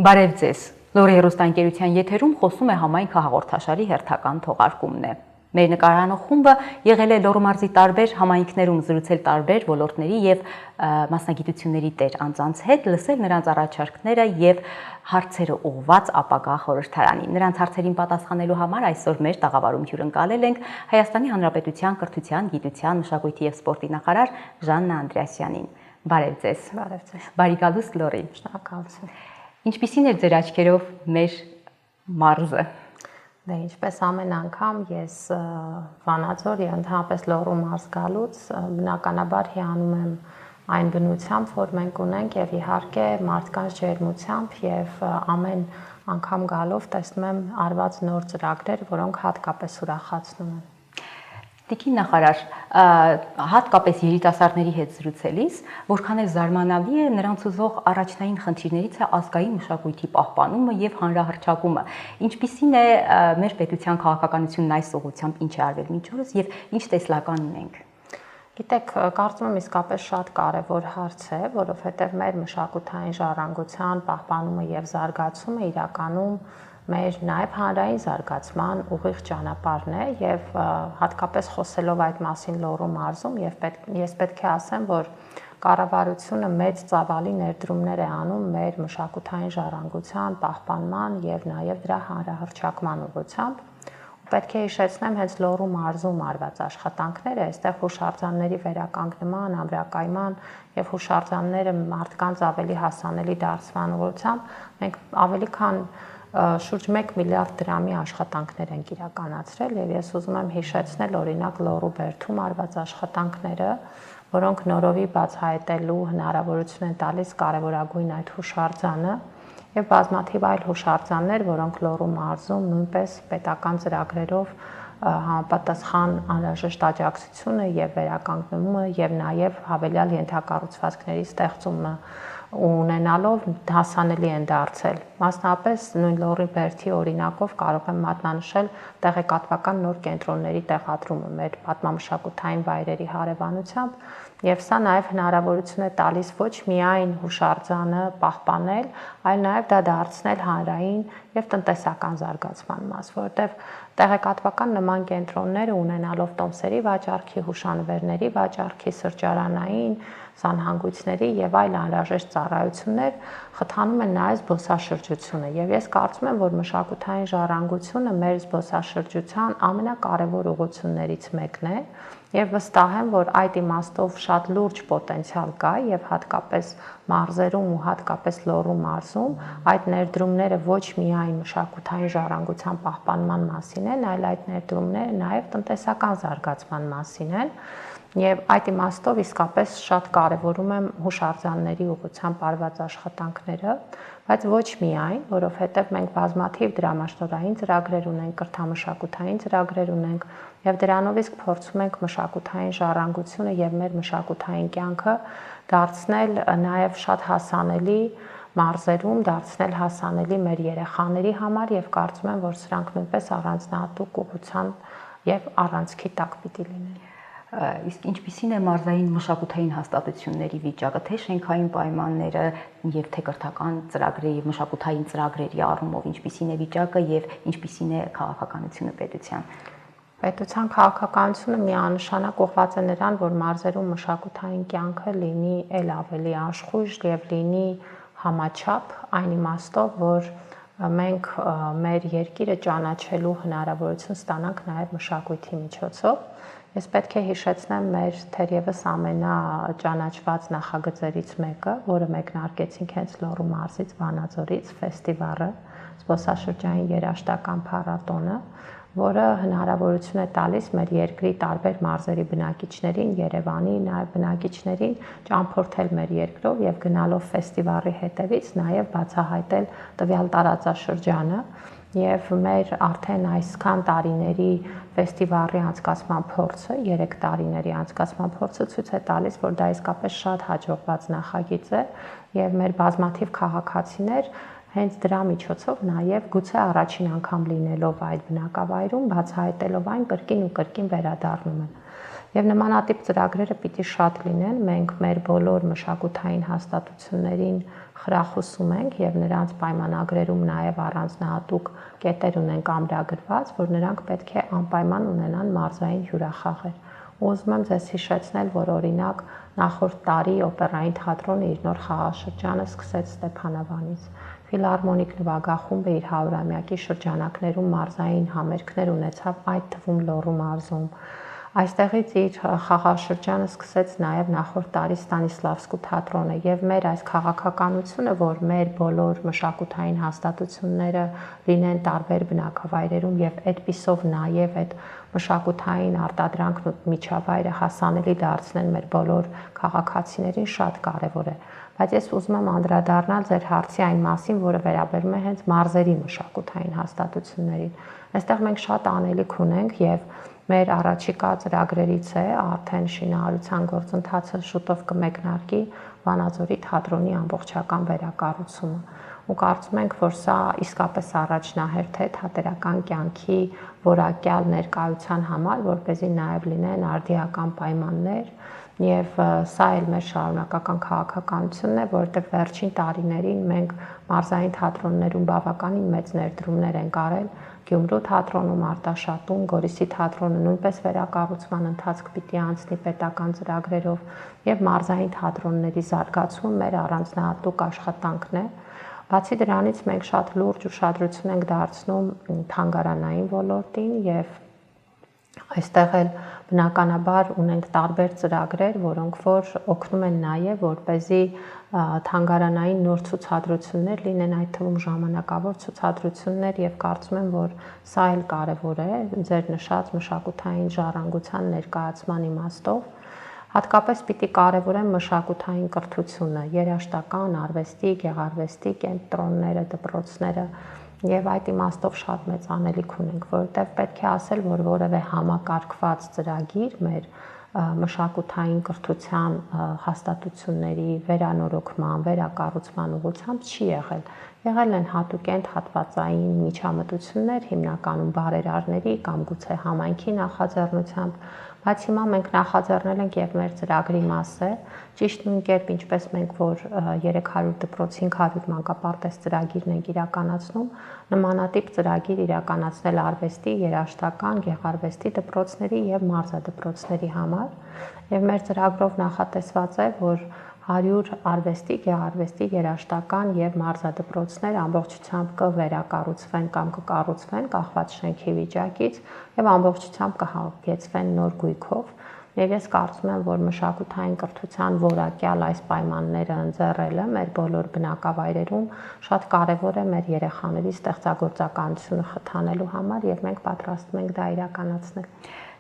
Բարև ձեզ, Լորի հեռուստաընկերության եթերում խոսում է համայնքը հաղորդաշարի հերթական թողարկումն է։ Մեր նկարանող խումբը եղել է Լոռու մարզի տարբեր համայնքներում զրուցել տարբեր ոլորտների եւ մասնագիտությունների տեր անձանց հետ, լսել նրանց առաջարկները եւ հարցերը ուղղված ապագա խորհրդարանին։ Նրանց հարցերին պատասխանելու համար այսօր մեր տաղավարում հյուրընկալել ենք Հայաստանի Հանրապետության կրթության, գիտության, մշակույթի եւ սպորտի նախարար Ժաննա Անդրեասյանին։ Բարև ձեզ։ Բարև ձեզ։ Բարի գալուստ Լոռի։ Շնորհակալություն։ Ինչպիսին էր ձեր աչքերով մեր մարզը։ Դե ինչպես ամեն անգամ ես Վանաձոր եւ ընդհանրապես Լոռու մարզ գալուց բնականաբար հիանում եմ այն բնությամբ, որ մենք ունենք եւ իհարկե մարդկանց ջերմությամբ եւ ամեն անգամ գալով տեսնում եմ արված նոր ծրագրեր, որոնք հատկապես ուրախացնում են։ Տիկին նախարար, հատկապես երիտասարդների հետ զրուցելիս, որքան էլ զարմանալի է նրանց ուզող առաջնային խնդիրներից է ազգային մշակույթի պահպանումը եւ հանրահռչակումը։ Ինչպիսին է մեր պետության քաղաքականությունն այս ուղղությամբ, ինչ է արվել մինչ օրս եւ ինչ տեսլական ունենք։ Գիտեք, կարծում եմ իսկապես շատ կարևոր հարց է, որովհետեւ մեր մշակութային ժառանգության պահպանումը եւ զարգացումը իրականում մեր նաև հանրային զարգացման ուղիղ ճանապարհն է եւ հատկապես խոսելով այդ մասին Լոռու մարզում ես պետք է ասեմ, որ կառավարությունը մեծ ծավալի ներդրումներ է անում մեր մշակութային ժառանգության պահպանման եւ նաև դրա հանրահռչակման ուղղությամբ։ Պետք է հիշեցնեմ հենց Լոռու մարզում արված աշխատանքները, այստեղ հուշարձանների վերականգնման, ամրակայման եւ հուշարձանները մարդկանց ավելի հասանելի դարձման ուղղությամբ մենք ավելի քան շուրջ 1 միլիարդ դրամի աշխատանքներ ենք իրականացրել եւ ես ուզում եմ հիշեցնել օրինակ Լոռու բերդում արված աշխատանքները, որոնք նորովի բացահայտելու հնարավորություն են տալիս կարևորագույն այդ հուշարձանը եւ բազմաթիվ այլ հուշարձաններ, որոնք Լոռու մարզում նույնպես պետական ծրագրերով համապատասխան անհրաժեշտ աջակցությունը եւ վերականգնումը եւ նաեւ հավելյալ ենթակառուցվածքների ստեղծումը ունենալով հասանելի են դարձել։ Մասնապես նույն Լոռի բերդի օրինակով կարող եմ մատնանշել տեղեկատվական նոր կենտրոնների տեղադրումը մեր պատմամշակութային վայրերի հարևանությամբ եւ սա նաեւ հնարավորություն է տալիս ոչ միայն հուշարձանը պահպանել, այլ նաեւ դա դարձնել հանրային եւ տնտեսական զարգացման մաս, որովհետեւ տեղեկատվական նման կենտրոնները ունենալով տոմսերի վաճառքի, հուշանվերների վաճառքի, սրճարանային սանհանգույցների եւ այլ անհրաժեշտ ծառայություններ խթանում են նաեւ զբոսաշրջությունը եւ ես կարծում եմ, որ մշակութային ժառանգությունը մեր զբոսաշրջության ամենակարևոր ուղղություններից մեկն է եւ վստահ եմ, որ այդ իմաստով շատ լուրջ պոտենցիալ կա եւ հատկապես մարզերում ու հատկապես Լոռու մարզում այդ ներդրումները ոչ միայն մշակութային ժառանգության պահպանման մասին են, այլ այդ ներդրումները նաեւ տնտեսական զարգացման մասին են։ Եվ այդ իմաստով իսկապես շատ կարևորում եմ հուշարձանների ուղղությամբ արված աշխատանքները, բայց ոչ միայն, որովհետև մենք բազմաթիվ դրամաշնորհային ծրագրեր ունենք, կրթամշակութային ծրագրեր ունենք եւ դրանով իսկ փորձում ենք մշակութային ժառանգությունը եւ մեր մշակութային կյանքը դարձնել նաեւ շատ հասանելի մարզերում, դարձնել հասանելի մեր երեխաների համար եւ կարծում եմ, որ սրանք նույնպես առանձնահատուկ ուղղության եւ առանցքի տակ պիտի լինեն։ Իսկ ինչպիսին է մարզային մշակութային հաստատությունների վիճակը, թե շենքային պայմանները եւ թե կրթական ծրագրերի եւ մշակութային ծրագրերի առումով ինչպիսին է վիճակը եւ ինչպիսին է քաղաքականությունը պետության։ Պետության քաղաքականությունը միանշանակ ուղղված է նրան, որ մարզերում մշակութային կյանքը լինի ել ավելի աշխույժ եւ լինի համաչափ, այն իմաստով, որ մենք մեր երկիրը ճանաչելու հնարավորություն ստանանք նաեւ մշակույթի միջոցով։ Ես պետք է հիշեցնեմ մեր թերևս ամենաճանաչված նախագծերից մեկը, որը մեկնարկեցինք հենց Լոռու մարզից Վանաձորից, ֆեստիվալը, զբոսաշրջային երաժշտական փառատոնը, որը հնարավորություն է տալիս մեր երկրի տարբեր մարզերի բնակիչներին, Երևանի նաև բնակիչներին ճամփորդել մեր երկրով եւ գնալով ֆեստիվալի հետևից նաև բացահայտել տվյալ տարածաշրջանը եւ մեր արդեն այսքան տարիների ֆեստիվալի անցկացման փորձը, 3 տարիների անցկացման փորձը ցույց է տալիս, որ դա իսկապես շատ հաջողված նախագիծ է եւ մեր բազմաթիվ քաղաքացիներ հենց դրա միջոցով նաև գուցե առաջին անգամ լինելով այդ բնակավայրում, բացահայտելով այն կրկին ու կրկին վերադառնում են։ Եվ նմանատիպ ծրագրերը պիտի շատ լինեն, մենք մեր բոլոր մշակութային հաստատություններին խրախուսում ենք եւ նրանց պայմանագրերում նաեւ առանձնահատուկ կետեր ունենք ամրագրված, որ նրանք պետք է անպայման ունենան մարզային հյուրախաղեր։ Ուզում եմ ձեզ հիշեցնել, որ օրինակ նախորդ տարի օպերային թատրոնը իր նոր խաղաշրջանը սկսեց Ստեփանավանից։ Ֆիլհարմոնիկ նվագախումբը իր 100-ամյակի շրջանակներում մարզային համերգներ ունեցավ, այդ թվում Լոռու մարզում։ Այստեղից իր խաղաշրջանը սկսեց նաև նախորդ տարի Ստանիսլավսկու թատրոնը եւ մեր այս քաղաքականությունը, որ մեր բոլոր մշակութային հաստատությունները լինեն տարբեր բնակավայրերում եւ այդպիսով նաև այդ մշակութային արտադրանքն ու միջավայրը հասանելի դարձնեն մեր բոլոր քաղաքացիներին շատ կարեւոր է։ Բայց ես ուզում եմ անդրադառնալ ձեր հարցի այն մասին, որը վերաբերում է հենց մարզերի մշակութային հաստատություններին։ Այստեղ մենք շատ անելիք ունենք եւ մեր առաջիկա ծրագրերից է արդեն շինարարության գործընթացը շուտով կմեկնարկի Վանաձորի թատրոնի ամբողջական վերակառուցումը։ Ու կարծում ենք, որ սա իսկապես առաջնահերթ է թատերական կյանքի որակյալ ներկայության համար, որպեսզի նաև լինեն արդիական պայմաններ, եւ սա էլ մեր շարունակական քաղաքականությունն է, որովհետեւ վերջին տարիներին մենք մարզային թատրոններում բավականին մեծ ներդրումներ ենք արել, Գյումրու թատրոնում, Արտաշատում, Գորիսի թատրոնը նույնպես վերակառուցման ընթացք պիտի անցնի պետական ծրագրերով եւ մարզային թատրոնների զարգացումը մեր առանձնահատուկ աշխատանքն է։ Բացի դրանից մենք շատ լուրջ ուշադրություն ենք դարձնում թանգարանային ոլորտին եւ այստեղ էլ բնականաբար ունենք տարբեր ծրագրեր, որոնք որ օգնում են նաև որպեսզի թանգարանային նոր ցուցադրություններ լինեն, այդ թվում ժամանակավոր ցուցադրություններ եւ կարծում եմ, որ սա էլ կարեւոր է ձեր նշած մշակութային ժառանգության ներկայացման իմաստով։ Հատկապես պիտի կարևորեմ մշակութային կրթությունը, երաժշտական, արվեստի, գեղարվեստի կենտրոնները, դպրոցները եւ այդ իմաստով շատ մեծ անելիք ունենք, որովհետեւ պետք է ասել, որ որևէ համակարգված ծրագիր մեր մշակութային կրթության հաստատությունների վերանորոգման, վերակառուցման ուղղությամբ չի եղել։ Եղել են հատուկենտ հատվածային միջամտություններ, հիմնականում բարերարների կամ գուցե համայնքի նախաձեռնությամբ, բայց հիմա մենք նախաձեռնել ենք եւ մեր ծրագրի մաս է, ճիշտ նույն կերպ ինչպես մենք որ 300 դպրոց 500 մանկապարտեզ ծրագիրն ենք իրականացնում, նմանատիպ ծրագիր իրականացնել արվեստի, երաժշտական, գեղարվեստի դպրոցների եւ մարզադպրոցների համար, եւ մեր ծրագրով նախատեսված է, որ 100 արվեստի, գեղարվեստի, երաժշտական եւ մարզադպրոցներ ամբողջությամբ կվերակառուցվեն կամ կկառուցվեն կախված շենքի վիճակից եւ ամբողջությամբ կհագեցվեն նոր գույքով։ Եվ ես կարծում եմ, որ մշակութային կրթության որակյալ այս պայմանները ընձեռելը մեր բոլոր բնակավայրերում շատ կարեւոր է մեր երեխաների ստեղծագործականությունը խթանելու համար եւ մենք պատրաստվում ենք դա իրականացնել։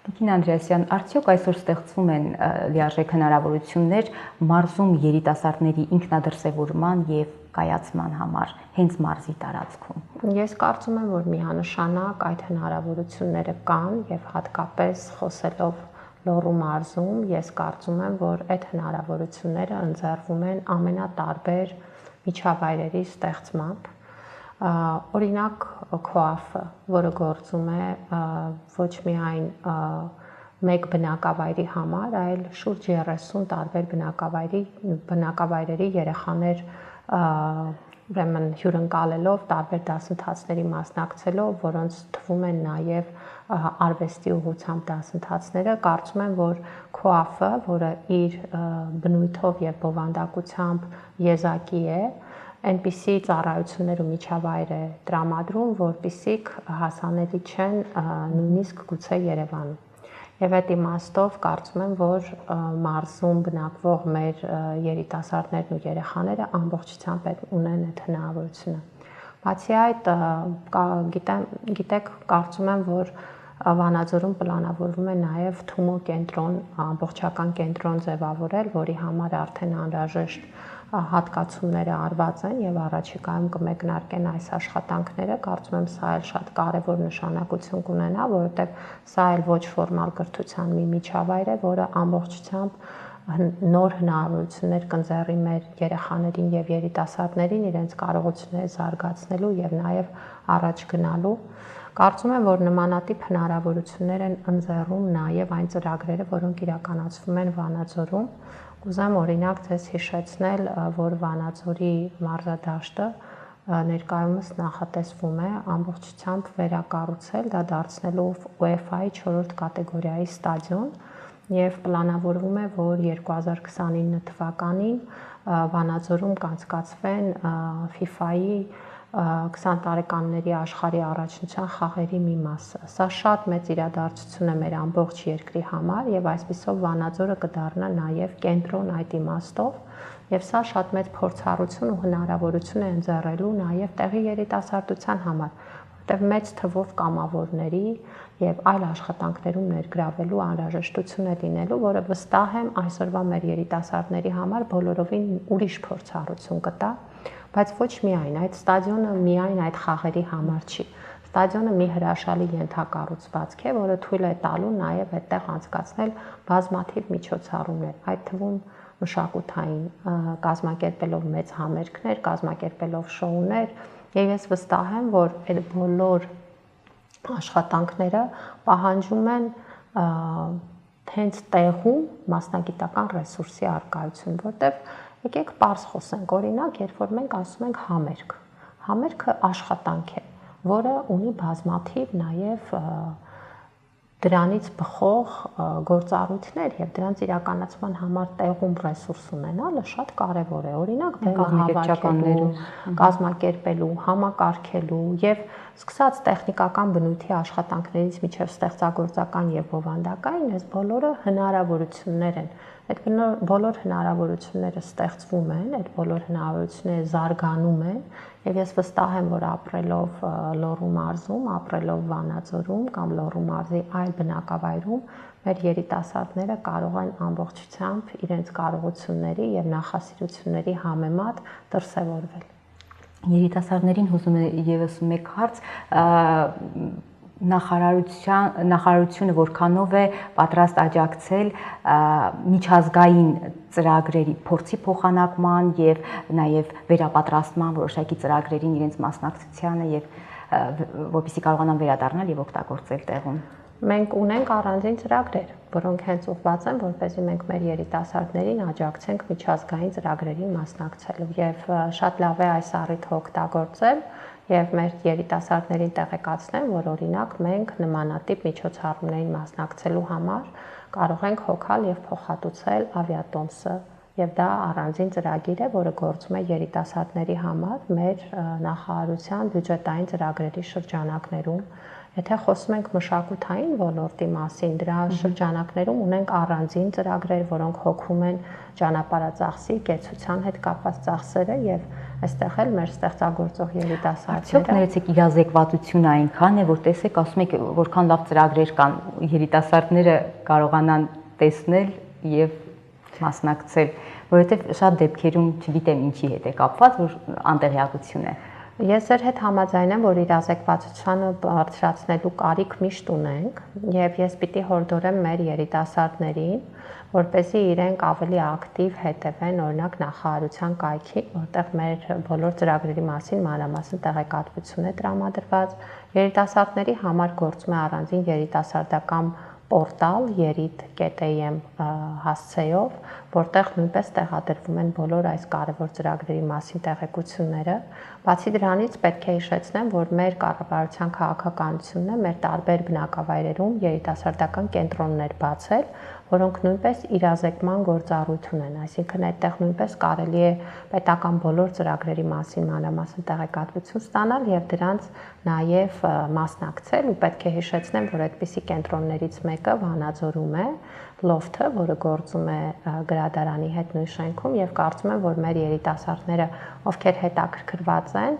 Տիկին Անդրեասյան, արդյոք այսօր ստեղծվում են լիարժեք հնարավորություններ մարզում երիտասարդների ինքնադրսևորման եւ կայացման համար հենց մարզի տարածքում։ Ես կարծում եմ, որ միանշանակ այդ հնարավորությունները կան եւ հատկապես խոսելով Լոռու մարզում, ես կարծում եմ, որ այդ հնարավորությունները ընձեռվում են ամենատարբեր միջավայրերի ստեղծմամբ։ Օրինակ KOAF-ը, որը գործում է ոչ միայն մեկ բնակավայրի համար, այլ շուրջ 30 տարբեր բնակավայրերի երեխաներ ուրեմն հյուրընկալելով, տարբեր դասընթացների մասնակցելով, որոնց թվում են նաև արվեստի ուղղությամբ դասընթացները, կարծում եմ, որ KOAF-ը, որը իր բնույթով եւ բովանդակությամբ եզակի է, այնպիսի ծառայություններ ու միջավայր է տրամադրում, որպիսիք հասանելի չեն նույնիսկ գուցե Երևանում։ Եվ այդ իմաստով կարծում եմ, որ մարզում բնակվող մեր երիտասարդներն ու երեխաները ամբողջությամբ ունեն այդ հնարավորությունը։ Բացի այդ, գիտեք, կարծում եմ, որ Վանաձորում պլանավորվում է նաև Թումո կենտրոն, ամբողջական կենտրոն ձևավորել, որի համար արդեն անհրաժեշտ հատկացումները արված են եւ առաջիկայում կմեկնարկեն այս աշխատանքները, կարծում եմ սա էլ շատ կարեւոր նշանակություն կունենա, որովհետեւ սա էլ ոչ ֆորմալ կրթության մի միջավայր է, որը ամբողջությամբ նոր հնարավորություններ կընձեռի մեր երեխաներին եւ երիտասարդներին իրենց կարողությունները զարգացնելու եւ նաեւ առաջ գնալու։ Կարծում եմ, որ նմանատիպ հնարավորություններ են ընձեռում նաև այն ծրագրերը, որոնք իրականացվում են Վանաձորում։ Կուզեմ օրինակ ձեզ հիշեցնել, որ Վանաձորի մարզադաշտը ներկայումս նախատեսվում է ամբողջությամբ վերակառուցել, դա դարձնելով UEFA-ի 4-րդ կատեգորիայի ստադիոն, եւ պլանավորվում է, որ 2029 թվականին Վանաձորում կանցկացվեն FIFA-ի 20 տարեկանների աշխարհի առաջնության խաղերի մի մասը։ Սա շատ մեծ իրադարձություն է մեր ամբողջ երկրի համար եւ այսպիսով Վանաձորը կդառնա նաեւ կենտրոն այդ իմաստով եւ սա շատ մեծ փորձառություն ու հնարավորություն է ընձեռելու նաեւ տեղի երիտասարդության համար, որտեղ մեծ թվով կամավորների եւ այլ աշխատանքներում ներգրավելու անհրաժեշտություն է լինելու, որը վստահ եմ այսօրվա մեր երիտասարդների համար բոլորովին ուրիշ փորձառություն կտա, բայց ոչ միայն այդ ստադիոնը միայն այդ խաղերի համար չի։ Ստադիոնը մի հրաշալի ենթակառուցվածք է, որը թույլ է տալու նաև այդտեղ անցկացնել բազմաթիվ միջոցառումներ, այդ թվում մշակութային, կազմակերպելով մեծ համերգներ, կազմակերպելով շոուներ, եւ ես վստահ եմ, որ այդ բոլոր աշխատանքները պահանջում են հենց տեղում մասնագիտական ռեսուրսի առկայություն, որտեղ եկեք պարզ խոսենք, օրինակ, երբ որ մենք ասում ենք համերգ, համերգը աշխատանք է, որը ունի բազմաթիվ նաև դրանից բխող գործառույթներ եւ դրանց իրականացման համար տեղում ռեսուրս ունենալը շատ կարեւոր է, օրինակ հավաքելու, կազմակերպելու, համակարգելու եւ սկսած տեխնիկական բնույթի աշխատանքներից մինչև ստեղծագործական եւ բովանդակային, այս բոլորը հնարավորություններ են։ Այդ բոլոր հնարավորությունները ստեղծվում են, այդ բոլոր հնարավորությունները զարգանում են եւ ես վստահ եմ, որ ապրելով Լոռու մարզում, ապրելով Վանաձորում կամ Լոռու մարզի այլ բնակավայրում մեր երիտասարդները կարող են ամբողջությամբ իրենց կարողությունների եւ նախասիրությունների համեմատ դրսեւորվել։ Երիտասարդներին հուզում է եւս մեկ հարց, նախարարությունը որքանով է պատրաստ աջակցել միջազգային ծրագրերի փորձի փոխանակման եւ նաեւ վերապատրաստման որոշակի ծրագրերին իրենց մասնակցությանը եւ որպեսզի կարողանան վերադառնալ եւ օգտագործել տեղում։ Մենք ունենք առանձին ծրագրեր, որոնք հենց ուղղված են, որպեսզի մենք մեր երիտասարդներին աջակցենք միջազգային ծրագրերին մասնակցելու եւ շատ լավ է այս առիթը օգտագործել եւ մեր երիտասարդներին տեղեկացնեմ, որ օրինակ մենք նմանատիպ միջոցառումներին մասնակցելու համար կարող ենք հոգալ եւ փոխհատուցել ավիատոմսը եւ դա առանձին ծրագիր է, որը գործում է երիտասարդների համար մեր նախարարության բյուջետային ծրագրերի շրջանակներում։ Եթե խոսում ենք մշակութային ոլորտի մասին, դրա շրջանակներում ունենք առանձին ծրագրեր, որոնք հոգում են ճանապարհածախսի, կեցության հետ կապված ծախսերը եւ այստեղ էլ մեր ստեղծագործող երիտասարդները։ Արդյոք ներեցեք իրազեկվածությունը այնքան է, որ տեսեք, ասում եք, որքան լավ ծրագրեր կան, երիտասարդները կարողանան տեսնել եւ մասնակցել, որովհետեւ շատ դեպքերում չգիտեմ ինչի հետ է կապված, որ անտեղյակություն է։ Ես ձեր հետ համաձայն եմ, որ իրազեկվածությունը բարձրացնելու կարիք միշտ ունենք եւ ես պիտի հորդորեմ մեր երիտասարդներին, որպեսզի իրենք ավելի ակտիվ հետևեն օրինակ նախարարության կայքին, որտեղ մեր բոլոր ծրագրերի մասին մանրամասն տեղեկատվություն է տրամադրված, երիտասարդների համար գործում է առանձին երիտասարդական պորտալ yerit.am հասցեով, որտեղ նույնպես տեղադրվում են բոլոր այս կարևոր ծրագրերի մասին տեղեկությունները։ Բացի դրանից պետք է հիշեցնեմ, որ մեր կառավարության քաղաքականությունն է մեր տարբեր բնակավայրերում երիտասարդական կենտրոններ բացել, որոնք նույնպես իրազեկման գործառույթ ունեն, այսինքն այդտեղ նույնպես կարելի է պետական բոլոր ծրագրերի մասին մանրամասն տեղեկատվություն ստանալ եւ դրանց նաեւ մասնակցել ու պետք է հիշեցնեմ, որ այդպիսի կենտրոններից մեկը Վանաձորում է, Լոֆթը, որը գործում է գրադարանի հետ նույն շենքում եւ կարծում եմ, որ մեր երիտասարդները, ովքեր հետաքրքրված են,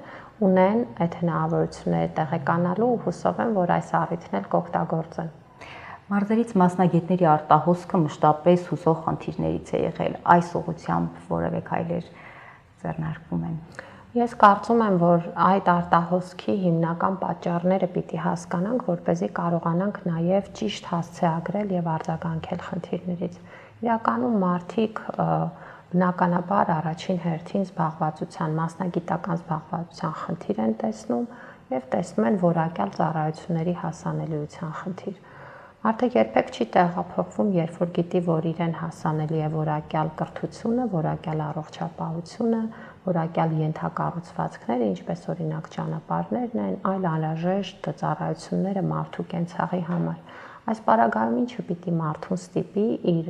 ունեն այդ հնարավորությունները տեղեկանալու ու հուսով եմ, որ այս առիթն էլ կօգտագործեն։ Մարզերից մասնագետների արտահոսքը մշտապես հուսող խնդիրներից է եղել, այս ուղղությամբ որևէ քայլեր ձեռնարկվում են։ Ես կարծում եմ, որ այդ արտահոսքի հիմնական պատճառները պիտի հասկանանք, որպեսզի կարողանանք նաև ճիշտ հասցեագրել եւ արձագանքել խնդիրներից։ Իրականում մարդիկ բնականաբար առաջին հերթին զբաղվածության, մասնագիտական զբաղվածության խնդիր են տեսնում եւ տեսնում են որակյալ ծառայությունների հասանելիության խնդիր։ Մարդը երբեք չի տեղափոխվում, երբ որ գիտի, որ իրեն հասանելի է որակյալ կրթությունը, որակյալ առողջապահությունը, որակյալ ենթակառուցվածքները, ինչպես օրինակ ճանապարհներն են, այլ անհրաժեշտ ծառայությունները մարդու կենցաղի համար։ Այս պարագայում ինչը պիտի մարդուն ստիպի իր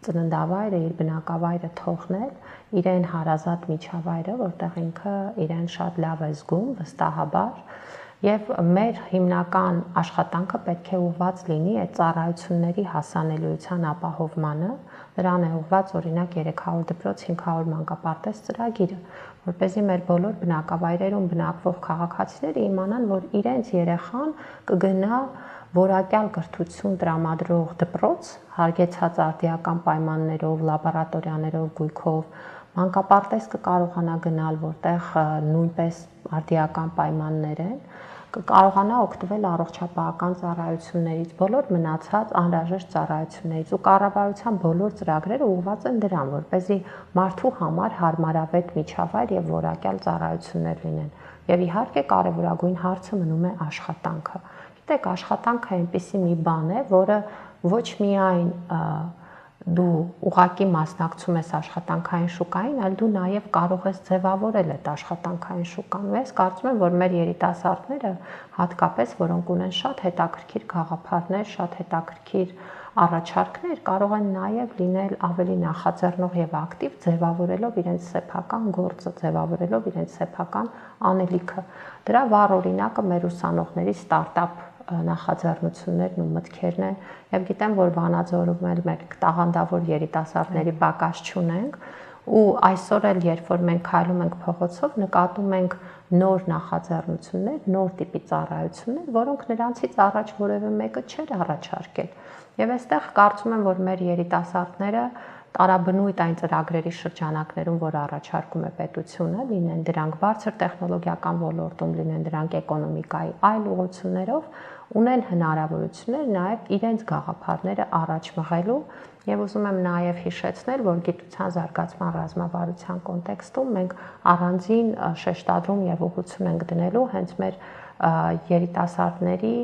ծննդավայրը, իր բնակավայրը թողնել, իրեն հարազատ միջավայրը, որտեղ ինքը իրեն շատ լավ է զգում, վստահաբար, եւ մեր հիմնական աշխատանքը պետք է ուղղված լինի այդ ծառայությունների հասանելիության ապահովմանը, դրան է ուղղված օրինակ 300 դպրոց 500 մանկապարտեզ ծրագիրը, որպեսզի մեր բոլոր բնակավայրերում բնակվող քաղաքացիները իմանան, որ իրենց երեխան կգնա որակյալ կրթություն տրամադրող դպրոց, հարգեցած արդիական պայմաններով, լաբորատորիաներով, գույքով, մանկապարտեզ կկարողանա գնալ, որտեղ նույնպես արդիական պայմաններ են, կկարողանա օգտվել առողջապահական ծառայություններից, բոլոր մնացած անհրաժեշտ ծառայություններից ու կառավարության բոլոր ծրագրերը ուղղված են դրան, որպեսզի մարդու համար հարմարավետ միջավայր եւ որակյալ ծառայություններ լինեն։ Եվ իհարկե կարևորագույն հարցը մնում է աշխատանքը։ Գիտեք, աշխատանքը այնպիսի մի բան է, որը ոչ միայն դու ուղակի մասնակցում ես աշխատանքային շուկային, այլ դու նաև կարող ես ձևավորել այդ աշխատանքային շուկան։ Ես կարծում եմ, որ մեր երիտասարդները, հատկապես որոնք ունեն շատ հետաքրքիր գաղափարներ, շատ հետաքրքիր առաջարկներ, կարող են նաև լինել ավելի նախաձեռնող եւ ակտիվ, ձևավորելով իրենց սեփական գործը, ձևավորելով իրենց սեփական անելիքը։ Դրա վառ օրինակը մեր ուսանողների ստարտափ նախաձեռնություններն ու մտքերն են եւ գիտեմ, որ Վանաձորում էլ մենք տաղանդավոր երիտասարդների պակաս չունենք ու այսօր էլ երբ որ մենք քայլում ենք փողոցով, նկատում ենք նոր նախաձեռնություններ, նոր տիպի ծառայություններ, որոնք նրանցից առաջ որևէ մեկը չէր առաջարկել։ Եվ այստեղ կարծում եմ, որ մեր երիտասարդները տարաբնույթ այն ծրագրերի շրջանակներում, որ առաջարկում է պետությունը, լինեն դրանք բարձր տեխնոլոգիական ոլորտում, լինեն դրանք էկոնոմիկայի այլ ուղղություններով, ունեն հնարավորություններ նաև իրենց գաղափարները առաջ մղելու եւ ուզում եմ նաև հիշեցնել, որ գիտության զարգացման ռազմավարության կոնտեքստում մենք առանձին շեշտադրում եւ ուղղություն ենք դնելու հենց մեր երիտասարդների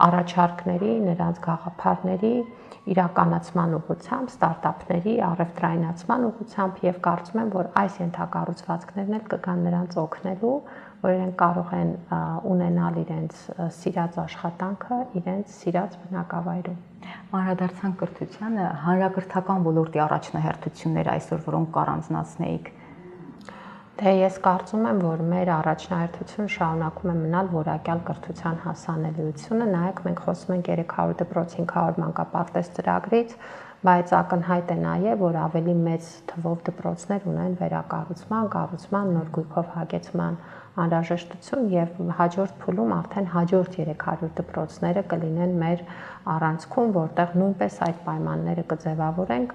առաջարկների, նրանց գաղափարների իրականացման ուղղությամբ, ստարտափների առևտրայնացման ուղղությամբ եւ կարծում եմ, որ այս ենթակառուցվածքներն էլ կգան նրանց օգնելու, որ իրենք կարող են ունենալ իրենց սիրած աշխատանքը, իրենց սիրած բնակավայրում։ Անդրադարձանք կրթությանը, հանրակրթական ոլորտի առաջնահերթությունները այսօր որոնք կառանձնացնեիք։ Դե ես կարծում եմ, որ մեր առաջնահերթությունը շարունակում է մնալ որակյալ կրթության հասանելիությունը, նայեք մենք խոսում ենք 300 դպրոց 500 մանկապարտեզ ծրագրից, բայց ակնհայտ է նաև, որ ավելի մեծ թվով դպրոցներ ունեն վերակառուցման, կառուցման, նոր գույքով հագեցման անհրաժեշտություն եւ հաջորդ փուլում արդեն հաջորդ 300 դպրոցները կլինեն մեր առանցքում, որտեղ նույնպես այդ պայմանները կձևավորենք։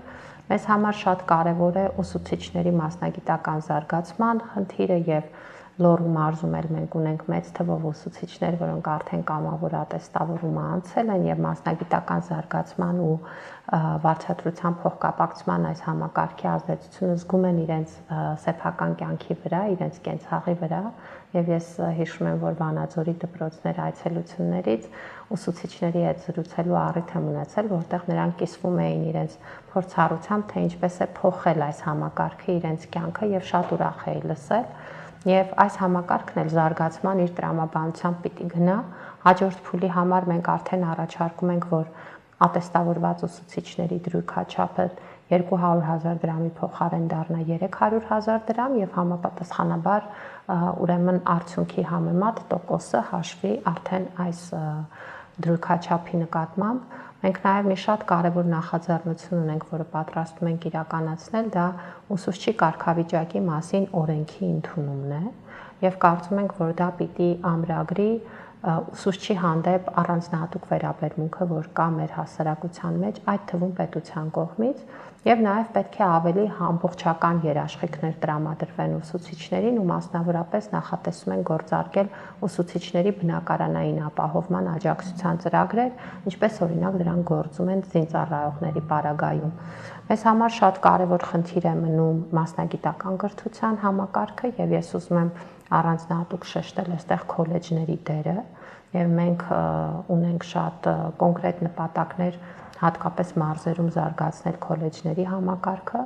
Մեզ համար շատ կարևոր է ուսուցիչների մասնագիտական զարգացման խնդիրը եւ Լոռու մարզում էլ մենք ունենք մեծ թվով ուսուցիչներ, որոնք արդեն կամավորատեստավորումը անցել են եւ մասնագիտական զարգացման ու վարչատրության փոխկապակցման այս համակարգի ազդեցությունը զգում են իրենց սեփական կյանքի վրա, իրենց կենցաղի վրա եւ ես հիշում եմ, որ Վանաձորի դպրոցներ այցելություններից ուսուցիչների հետ զրուցելու առիթ եմ ունեցել, որտեղ նրանք կիսվում էին իրենց փորձառությամբ, թե ինչպես է փոխել այս համակարգը իրենց կյանքը եւ շատ ուրախ էի լսել։ Եվ այս համակարգն էլ զարգացման իր տրամաբանությամբ պիտի գնա։ Հաջորդ փուլի համար մենք արդեն առաջարկում ենք, որ ատեստավորված ուսուցիչների դրույքաչափը 200,000 դրամի փոխարեն դառնա 300,000 դրամ եւ համապատասխանաբար ուրեմն արդյունքի համեմատ տոկոսը հաշվի արդեն այս դրույքաչափի նկատմամբ։ Մենք նաև մի շատ կարևոր նախաձեռնություն ունենք, որը պատրաստում ենք իրականացնել, դա ուսուցչի կարգավիճակի մասին օրենքի ընդունումն է եւ կարծում ենք, որ դա պիտի ամրագրի ուսուցչի հանդեպ առանձնահատուկ վերաբերմունքը, որ կա մեր հասարակության մեջ, այդ թվում պետության կողմից, եւ նաեւ պետք է ավելի ամբողջական երաշխիքներ տրամադրվեն ուսուցիչներին ու մասնավորապես նախատեսում են գործարկել ուսուցիչների բնակարանային ապահովման աջակցության ծրագրեր, ինչպես օրինակ դրանք գործում են զինծառայողների պարագայում։ Մեզ համար շատ կարևոր խնդիր է մնում մասնագիտական կրթության համակարգը եւ ես ուզում եմ առանձնահատուկ շեշտել այստեղ քոլեջների դերը եւ մենք ունենք շատ կոնկրետ նպատակներ հատկապես մարզերում զարգացնել քոլեջների համակարգը։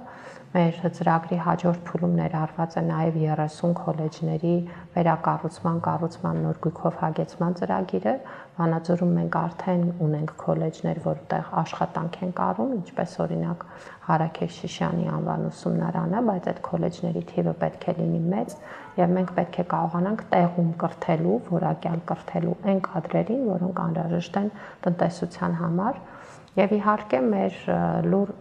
Մեր ծրագրի հաջորդ փուլում ներառված է նաև 30 քոլեջների վերակառուցման, կառուցման նոր գույքով հագեցման ծրագիրը։ Վանաձորում մենք արդեն ունենք քոլեջներ, որտեղ աշխատանք են կառում, ինչպես օրինակ Հարաքեր Շիշյանի անվան ուսումնարանը, բայց այդ քոլեջների թիվը պետք է լինի մեծ, եւ մենք պետք է կարողանանք տեղում կրթելու, որակյալ կրթելու այն կադրերին, որոնք անհրաժեշտ են տնտեսության համար։ Եվ իհարկե մեր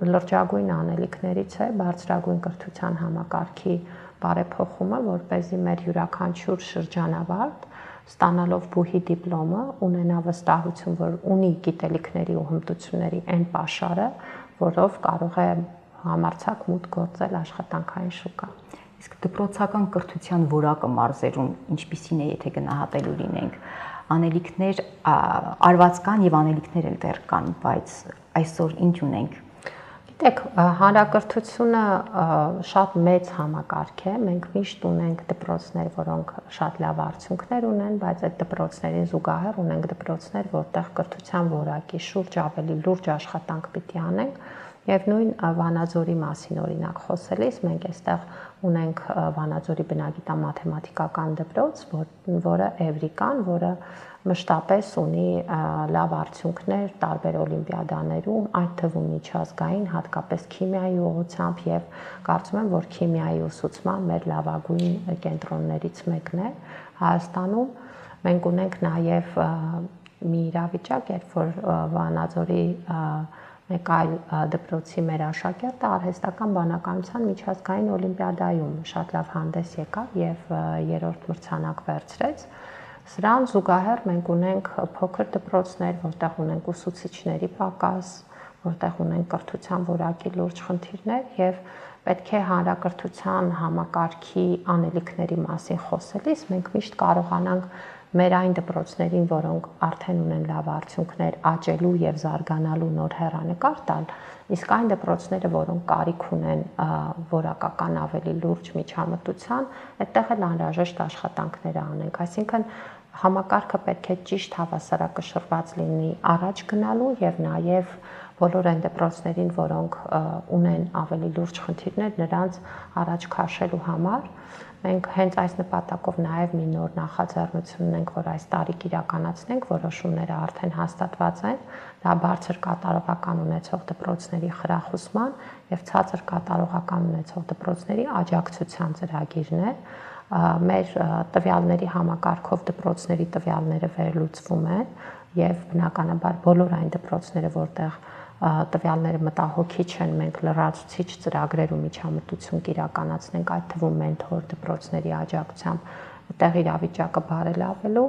լրջագույն անելիքներից է բարձրագույն կրթության համակարգի բարեփոխումը, որպեսզի մեր յուրաքանչյուր շրջանավարտ ստանալով բուհի դիպլոմը ունենա վստահություն, որ ունի գիտելիքների ու հմտությունների այն պաշարը, որով կարող է համարձակ մուտք գործել աշխատանքային շուկա։ Իսկ դպրոցական կրթության որակը մարզերում ինչպիսին է, եթե գնահատելու լինենք, անելիքներ արված կան եւ անելիքներ էլ դեռ կան, բայց այսօր ինչ ունենք։ Գիտեք, հանրակրթությունը շատ մեծ համակարգ է, մենք միշտ ունենք դպրոցներ, որոնք շատ լավ արդյունքներ ունեն, բայց այդ դպրոցներին զուգահեռ ունենք դպրոցներ, որտեղ կրթության որակի շուրջ ավելի լուրջ աշխատանք պիտի անենք։ Եվ նույն Վանաձորի մասին օրինակ խոսելիս մենք այստեղ ունենք Վանաձորի բնագիտա-մաթեմատիկական դպրոց, որը Էվրիկան, որը մշտապես ունի լավ արդյունքներ տարբեր օլիմպիադաներում, այդ թվում միջազգային, հատկապես քիմիայի ուղղությամբ եւ կարծում եմ, որ քիմիայի ուսուցման մեր լավագույն կենտրոններից մեկն է Հայաստանում։ Մենք ունենք նաեւ մի իրավիճակ, երբ որ Վանաձորի մեկ այլ դպրոցի մեր աշակերտը արհեստական բանականության միջազգային օլիմպիադայում շատ լավ հանդես եկավ եւ երրորդ մրցանակ վերցրեց։ Սրան զուգահեռ մենք ունենք փոքր դպրոցներ, որտեղ ունենք ուսուցիչների պակաս, որտեղ ունենք կրթության որակի լուրջ խնդիրներ եւ պետք է հանրակրթության համակարգի անելիքների մասին խոսելիս մենք միշտ կարողանանք մեր այն դպրոցներին, որոնք արդեն ունեն լավ արդյունքներ, աճելու եւ զարգանալու նոր հեռանկար տալ, իսկ այն դպրոցները, որոնք կարիք ունեն որակական ավելի լուրջ միջամտության, այդտեղ էլ անհրաժեշտ աշխատանքներ անենք։ Այսինքն համակարգը պետք է ճիշտ հավասարակշռված լինի առաջ գնալու եւ նաեւ բոլոր այն դպրոցներին, որոնք ունեն ավելի լուրջ խնդիրներ, նրանց առաջ քաշելու համար մենք հենց այս նպատակով նաև մի նոր նախաձեռնություն ունենք, որ այս տարի իրականացնենք, որոշումները արդեն հաստատված են, դա բարձր կատարողական ունեցող դպրոցների խրախուսման եւ ցածր կատարողական ունեցող դպրոցների աջակցության ծրագիրն է։ Մեր տվյալների համակարգով դպրոցների տվյալները վերլուծվում են եւ բնականաբար բոլոր այն դպրոցները, որտեղ տվյալները մտահոգիչ են, մենք լրացուցիչ ծրագրեր ու միջամտություն կիրականացնենք, այդ թվում մենթոր դպրոցների աջակցությամբ այդտեղ իրավիճակը բարելավելու,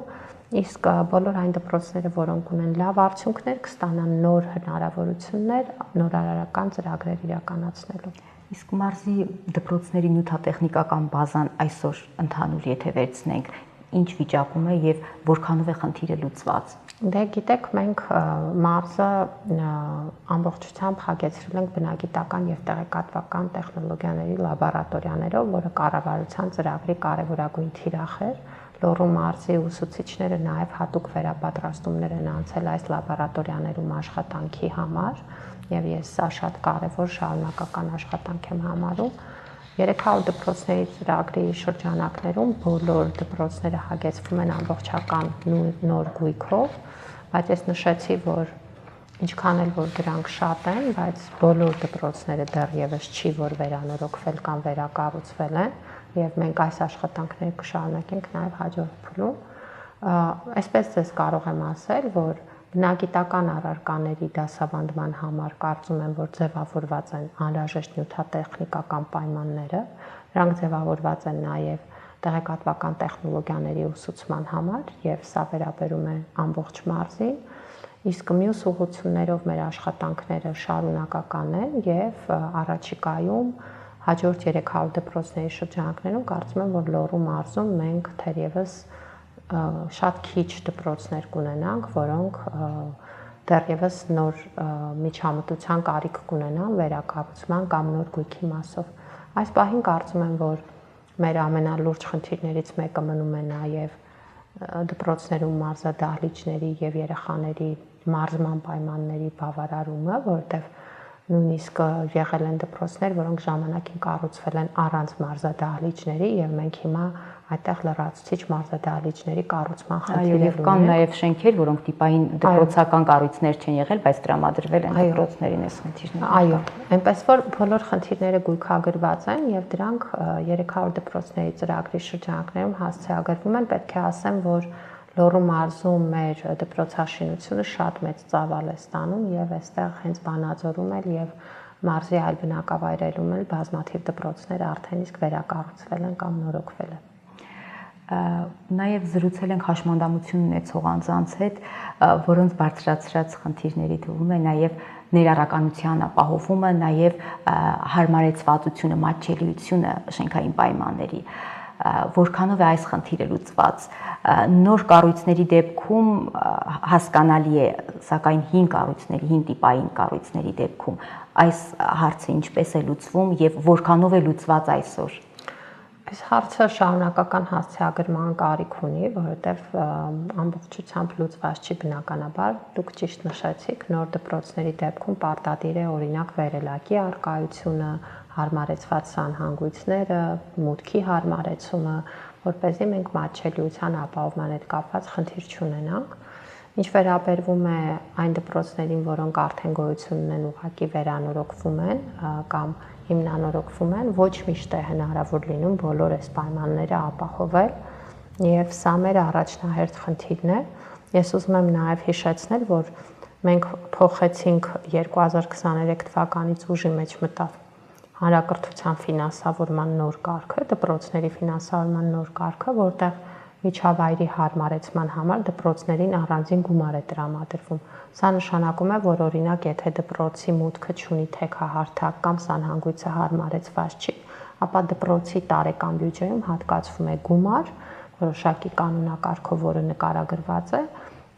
իսկ բոլոր այն դպրոցները, որոնք ունեն լավ արդյունքներ, կստանան նոր հնարավորություններ նորարարական ծրագրեր իրականացնելու։ Իսկ մարզի դպրոցների նյութատեխնիկական բազան այսօր ընդհանուր եթե վերցնենք, ինչ վիճակում է եւ որքանով է խնդիրը լուծված։ Դե գիտեք, մենք մարզը ամբողջությամբ հագեցրել ենք բնագիտական եւ տեղեկատվական տեխնոլոգիաների լաբորատորիաներով, որը կառավարության ծրագրի կարևորագույն թիրախ էր։ Լոռու մարզի ուսուցիչները նաեւ հատուկ վերապատրաստումներ են անցել այս լաբորատորիաներում աշխատանքի համար եւ ես սա շատ կարևոր շարունակական աշխատանք եմ համարում։ 300 դպրոցների ծրագրի շրջանակներում բոլոր դպրոցները հագեցվում են ամբողջական նոր գույքով, բայց ես նշեցի, որ ինչքան էլ որ դրանք շատ են, բայց բոլոր դպրոցները դեռևս չի որ վերանորոգվել կամ վերակառուցվել են, եւ մենք այս աշխատանքները կշարունակենք նաեւ հաջորդ փուլում։ Այսպես ես կարող եմ ասել, որ բնագիտական առարկաների դասավանդման համար կարծում եմ, որ ձևավորված են անհրաժեշտ նյութատեխնիկական պայմանները, նրանք ձևավորված են նաև տեղեկատվական տեխնոլոգիաների ուսուցման համար եւ սա վերաբերում է ամբողջ մարզին, իսկ մյուս ուղղություններով մեր աշխատանքները շարունակական են եւ առաջիկայում հաջորդ 300 դպրոցների շրջանակներում կարծում եմ, որ Լոռու մարզում մենք թերևս շատ քիչ դպրոցներ կունենանք, որոնք դեռևս նոր միջամտության կարիք կունենան վերակառուցման կամ նոր գույքի մասով։ Այս պահին կարծում եմ, որ մեր ամենալուրջ խնդիրներից մեկը մնում է նաև դպրոցներում մարզադահլիճների եւ երեխաների մարզման պայմանների բավարարումը, որովհետեւ նույնիսկ եղել են դպրոցներ, որոնք ժամանակին կառուցվել են առանց մարզադահլիճների եւ մենք հիմա այդտեղ լրացուցիչ մարզադահլիճների կառուցման խնդիրներ ունենք։ Կան նաև շենքեր, որոնք տիպային դպրոցական կառույցներ չեն եղել, բայց տրամադրվել են դպրոցներին այս խնդիրները։ Այո, այնպես որ բոլոր խնդիրները գույքագրված են եւ դրանք 300 դպրոցների ծրագրի շրջանակներում հասցեագրվում են։ Պետք է ասեմ, որ Լոռու մարզում մեր դպրոցաշինությունը շատ մեծ ծավալ է ստանում եւ այստեղ հենց Վանաձորում էլ եւ մարզի այլ բնակավայրերում էլ բազմաթիվ դպրոցներ արդեն իսկ վերակառուցվել են կամ նորոգվել են։ Նաև զրուցել ենք հաշմանդամություն ունեցող անձանց հետ, որոնց բարձրացրած խնդիրների թվում է նաև ներառականության ապահովումը, նաև հարմարեցվածությունը, մատչելիությունը շենքային պայմանների, որքանով է այս խնդիրը լուծված։ Նոր կառույցների դեպքում հասկանալի է, սակայն հին կառույցների, հին տիպային կառույցների դեպքում այս հարցը ինչպես է լուծվում եւ որքանով է լուծված այսօր։ Այս հարցը շարունակական հասցեագրման կարիք ունի, որովհետև ամբողջությամբ լուծված չի բնականաբար։ Դուք ճիշտ նշեցիք, նոր դպրոցների դեպքում պարտադիր է օրինակ վերելակի առկայությունը, հարմարեցված սանհանգույցները, մուտքի հարմարեցումը, որպեսզի մենք մատչելիության ապահովման հետ կապված խնդիր չունենանք։ Ինչ վերաբերվում է այն դպրոցներին, որոնք արդեն գոյություն ունեն, ուղղակի վերանորոգվում են կամ հիմնանորոգվում են, ոչ միշտ է հնարավոր լինում բոլոր այս պայմանները ապահովել եւ սա մեր առաջնահերթ խնդիրն է։ Ես ուզում եմ նաեւ հիշեցնել, որ մենք փոխեցինք 2023 թվականից ուժի մեջ մտավ հանրակրթության ֆինանսավորման նոր կարգը, դպրոցների ֆինանսավորման նոր կարգը, որտեղ միջավայրի հարմարեցման համար դպրոցներին առանձին գումար է տրամադրվում։ Սա նշանակում է, որ օրինակ, եթե դպրոցի մուտքը չունի թեքահարթակ կամ սանհանգույցը հարմարեցված չի, ապա դպրոցի տարեկան բյուջեում հատկացվում է գումար, որոշակի կանոնակարգով, որը նկարագրված է,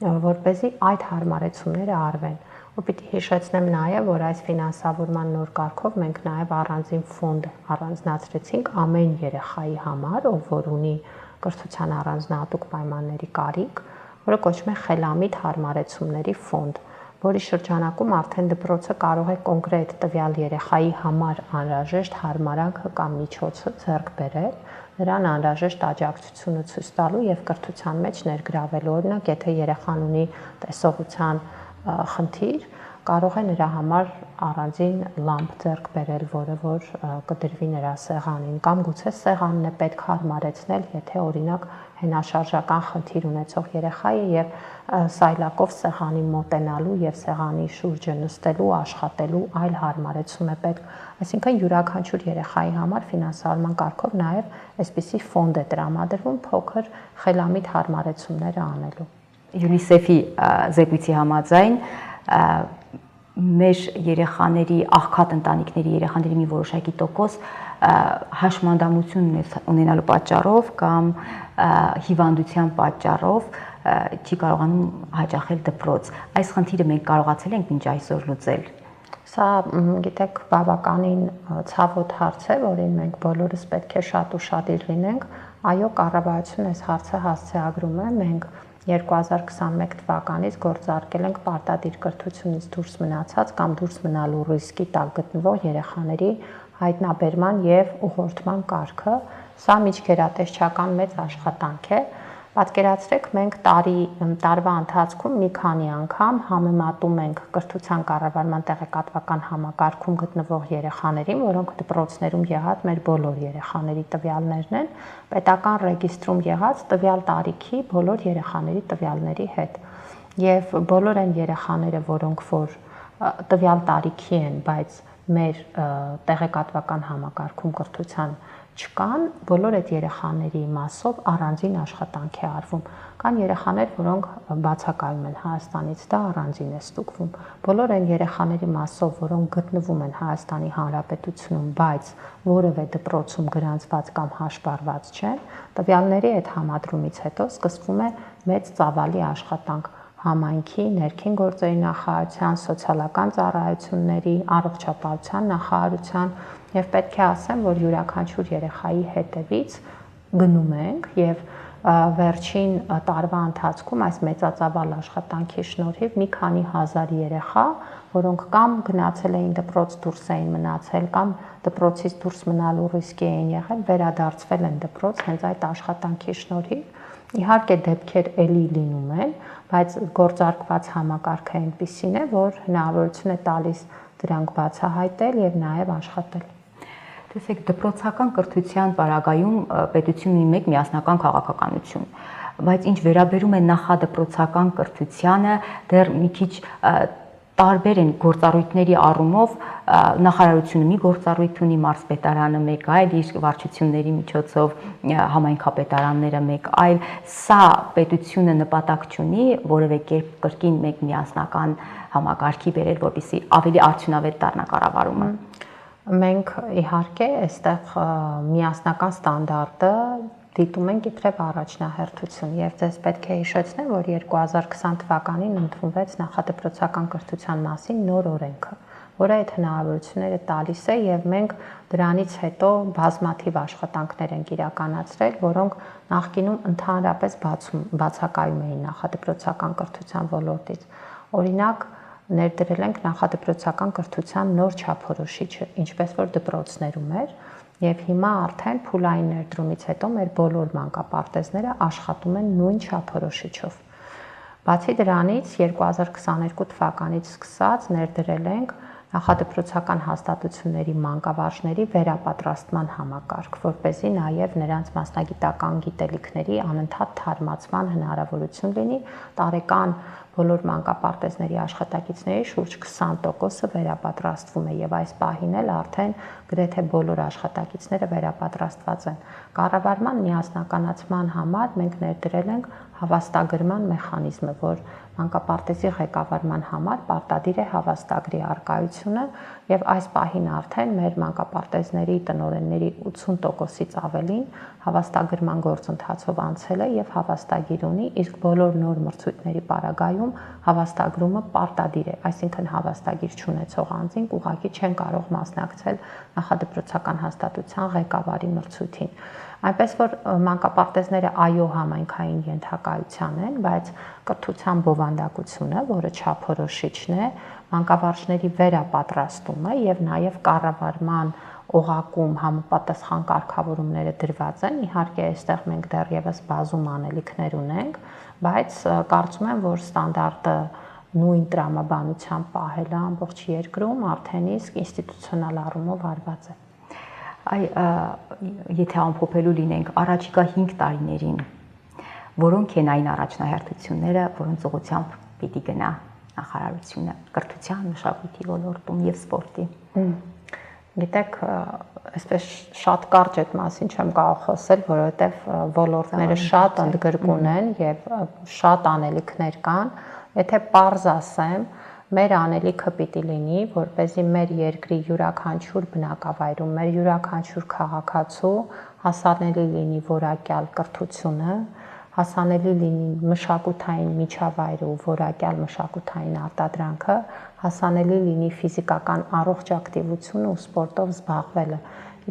որպեսզի այդ հարմարեցումները արվեն։ Ու պիտի հիշեցնեմ նաև, որ այս ֆինանսավորման նոր կարգով մենք նաև առանձին ֆոնդ առանձնացրեցինք ամեն երեխայի համար, ով որ ունի կրթության առանձնահատուկ պայմանների կարիք, որը կոչվում է խելամիտ հարմարեցումների ֆոնդ, որի շրջանակում արդեն դպրոցը կարող է կոնկրետ տվյալ երեխայի համար անհրաժեշտ հարմարանքը կամ միջոցը ձեռք բերել, նրան անհրաժեշտ աջակցությունը ցույց տալու եւ կրթության մեջ ներգրավելու։ Օրինակ, եթե երեխան ունի տեսողության խնդիր, կարող է նրա համար առանձին լամպ ձեռք բերել, որը որ կդրվի նրա սեղանին, կամ գուցե սեղանն է պետք հարմարեցնել, եթե օրինակ հենաշարժական խնդիր ունեցող երեխա է եւ սայլակով սեղանի մոտենալու եւ սեղանի շուրջը նստելու, աշխատելու այլ հարմարեցում է պետք։ Այսինքն յուրաքանչյուր երեխայի համար ֆինանսավորման կարգով նաեւ այսպիսի ֆոնդ է տրամադրվում փոքր խելամիտ հարմարեցումները անելու։ UNICEF-ի զեկույցի համաձայն մեր երեխաների, աղքատ ընտանիքների երեխաների մի որոշակի տոկոս հաշմանդամություն ունենալու պատճառով կամ հիվանդության պատճառով չի կարողանում հաճախել դպրոց։ Այս խնդիրը մենք կարողացել ենք մինչ այսօր լուծել։ Սա, գիտեք, բավականին ցավոտ հարց է, որին մենք բոլորս պետք է շատ ուշադիր լինենք։ Այո, կառավարությունը այս հարցը հասցեագրում է, մենք 2021 թվականից գործարկել ենք պարտադիր կրթությունից դուրս մնացած կամ դուրս մնալու ռիսկի տակ գտնվող երեխաների հայտնաբերման եւ ուղղորդման կարգը։ Սա միջգերատեսչական մեծ աշխատանք է։ Պատկերացրեք, մենք տարվա ընթացքում մի քանի անգամ համեմատում ենք կրթության կառավարման տեղեկատվական համակարգում գտնվող երեխաներին, որոնք դպրոցներում եղած մեր բոլոր երեխաների տվյալներն են, պետական ռեգիստրում եղած տվյալ տարիքի բոլոր երեխաների տվյալների հետ։ Եվ բոլոր այն երեխաները, որոնք որ տվյալ տարիքի են, բայց մեր տեղեկատվական համակարգում կրթության չկան, բոլոր այդ երեխաների մասով առանձին աշխատանք է արվում։ Կան երեխաներ, որոնք բացակայում են Հայաստանից, դա առանձին է ստուգվում։ Բոլոր այն երեխաների մասով, որոնք գտնվում են Հայաստանի Հանրապետությունում, բայց որևէ դպրոցում գրանցված կամ հաշվառված չեն, տվյալների այդ համադրումից հետո սկսվում է մեծ ծավալի աշխատանք։ համայնքի, ներքին գործերի նախարարության, սոցիալական ծառայությունների, առողջապահության նախարարության եւ պետք է ասեմ, որ յուրաքանչյուր երեխայի հետևից գնում ենք եւ վերջին տարվա ընթացքում այս մեծածավալ աշխատանքի շնորհիվ մի քանի հազար երեխա, որոնք կամ գնացել էին դպրոց, դուրս էին մնացել, կամ դպրոցից դուրս մնալու ռիսկի էին եղել, վերադարձվել են դպրոց հենց այդ աշխատանքի շնորհիվ։ Իհարկե դեպքեր էլի լինում են, բայց գործարկված համակարգը այնպիսին է, որ հնարավորություն է տալիս դրանք բացահայտել եւ նաեւ աշխատել։ Տեսեք, դպրոցական կրթության պարագայում պետությունն ունի մեկ միասնական քաղաքականություն, բայց ինչ վերաբերում է նախադպրոցական կրթությանը, դեռ մի քիչ տարբեր են գործառույթների առումով, նախարարությունը մի գործառույթ ունի, մարզպետարանը մեկ այլ, իր վարչությունների միջոցով համայնքապետարանները մեկ այլ, սա պետությունը նպատակ չունի որևէ կերպ կրկին մեկ միասնական համակարգի բերել, որպեսզի ավելի արդյունավետ դառնա կառավարումը։ Մենք իհարկե այստեղ միասնական ստանդարտը դիտում ենք իբրև առաջնահերթություն եւ ձեզ պետք է հիշեցնեմ, որ 2020 թվականին ընդունվեց նախադպրոցական կրթության մասին նոր օրենքը, որը այդ հնարավորությունները տալիս է եւ մենք դրանից հետո բազմաթիվ աշխատանքներ ենք իրականացրել, որոնք նախկինում ընդհանրապես բացակայում էին նախադպրոցական կրթության ոլորտից։ Օրինակ ներդրել ենք նախադպրոցական կրթության նոր չափորոշիչը, ինչպես որ դպրոցներում էր, եւ հիմա արդեն փուլային ներդրումից հետո մեր բոլոր մանկապարտեզները աշխատում են նույն չափորոշիչով։ Բացի դրանից 2022 թվականից սկսած ներդրել ենք նախադպրոցական հաստատությունների մանկավարժների վերապատրաստման համակարգ, որպեսզի նաեւ նրանց մասնագիտական գիտելիքների անընդհատ թարմացման հնարավորություն լինի, տարեկան բոլոր մանկապարտեզների աշխատակիցների շուրջ 20%-ը վերապատրաստվում է եւ այս պահին էլ արդեն գրեթե բոլոր աշխատակիցները վերապատրաստված են։ Կառավարման միասնականացման համար մենք ներդրել ենք հավաստագրման մեխանիզմը, որ մանկապարտեզի ղեկավարման համար պարտադիր է հավաստագրի առկայությունը եւ այս պահին արդեն մեր մանկապարտեզների տնօրենների 80%-ից ավելին հավաստագրման գործընթացով անցել է եւ հավաստագիր ունի, իսկ բոլոր նոր մրցույթների պարագայում հավաստագրումը պարտադիր է, այսինքն հավաստագիր չունեցող անձինք ուղղակի չեն կարող մասնակցել նախադպրոցական հաստատության ղեկավարի մրցույթին։ Այնպես որ մանկապարտեզները այո համայնքային ենթակայության են, բայց կրթության բովանդակությունը, որը չափորոշիչն է, մանկավարժների վերապատրաստումը եւ նաեւ կառավարման օղակում համապատասխան կարգավորումները դրված են։ Իհարկե, այստեղ մենք դեռևս բազում անելիքներ ունենք, բայց կարծում եմ, որ ստանդարտը նույն տրամաբանությամբ պահելը ամբողջ երկրում արդեն իսկ ինստիտուցիոնալ առումով արված է։ Եթե ամփոփելու լինենք առաջիկա 5 տարիներին, որոնք են այն առաջնահերթությունները, որոնց ուղղությամբ պիտի գնա նախարարությունը կրթության, մշակույթի ոլորտում եւ սպորտի։ Գիտեք, այսպես շատ կարճ այդ մասին չեմ կարող խոսել, որովհետեւ ոլորտները շատ ընդգրկուն են եւ շատ անելիքներ կան։ Եթե պարզ ասեմ, մեր անելիքը պիտի լինի, որպեսզի մեր երկրի յուրաքանչյուր բնակավայրում, մեր յուրաքանչյուր քաղաքացու հասանելի լինի որակյալ կրթությունը, հասանելի լինի մշակութային միջավայրը ու որակյալ մշակութային արտադրանքը, հասանելի լինի ֆիզիկական առողջ ակտիվությունը ու սպորտով զբաղվելը։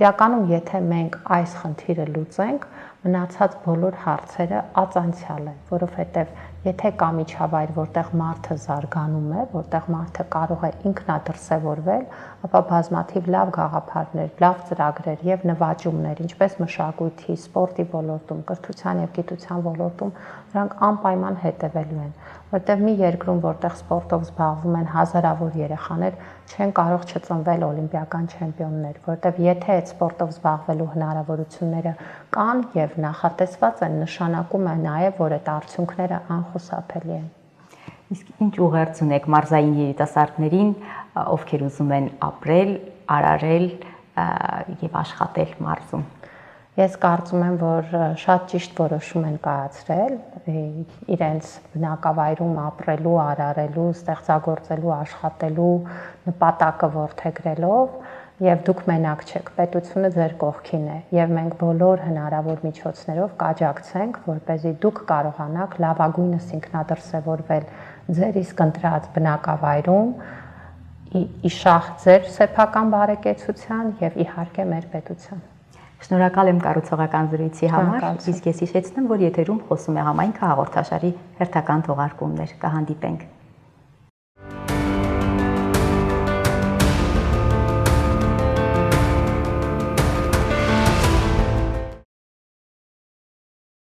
Իրականում, եթե մենք այս խնդիրը լուծենք, մնացած բոլոր հարցերը ածանցյալ են, որովհետև եթե կա միջավայր, որտեղ մարդը զարգանում է, որտեղ մարդը կարող է ինքնադրսևորվել, ապա բազմաթիվ լավ գաղափարներ, լավ ծրագրեր եւ նվաճումներ, ինչպես մշակույթի, սպորտի ոլորտում, կրթության եւ գիտության ոլորտում, դրանք անպայման հետևելու են, որտեղ մի երկրում, որտեղ սպորտով զբաղվում են հազարավոր երեխաներ, չեն կարող չծնվել օլիմպիական չեմպիոններ, որտեղ եթե այդ սպորտով զբաղվելու հնարավորությունները կան եւ նախատեսված են, նշանակում է նաեւ, որ այդ արդյունքները անխուսափելի են։ Իսկ ինչ ուղերձ ունեք մարզային երիտասարդներին, ովքեր ուզում են ապրել, արարել եւ աշխատել մարզում։ Ես կարծում եմ, որ շատ ճիշտ որոշում են կայացրել իրենց բնակավայրում ապրելու, արարելու, ստեղծագործելու, աշխատելու նպատակը որդեգրելով, Եվ դուք մենակ չեք, պետությունը ձեր կողքին է, եւ մենք բոլոր հնարավոր միջոցներով կաջակցենք, որպեսզի դուք կարողանաք լավագույնս ինքնադրսևորվել ձեր իսկ ընտրած բնակավայրում, իշահ ձեր սեփական բարեկեցության եւ իհարկե մեր պետության։ Շնորհակալ եմ կառուցողական զրույցի համար, իսկ ես հիշեցնեմ, որ եթերում խոսում է համայնքը հաղորդաշարի հերթական թողարկումներ։ Կհանդիպենք